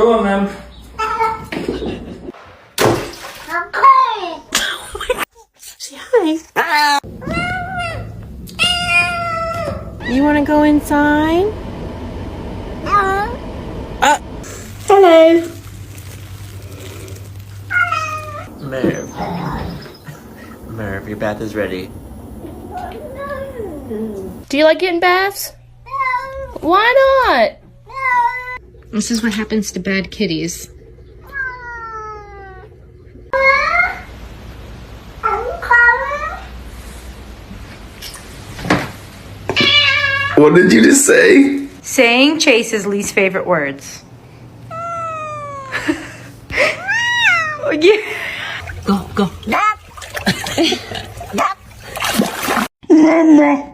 Go on then. Say hi. You want to go inside? Hello. Merv, your bath is ready. Do you like getting baths? Why not? This is what happens to bad kitties. What did you just say? Saying Chase's least favorite words. Oh, yeah. Go. Mama.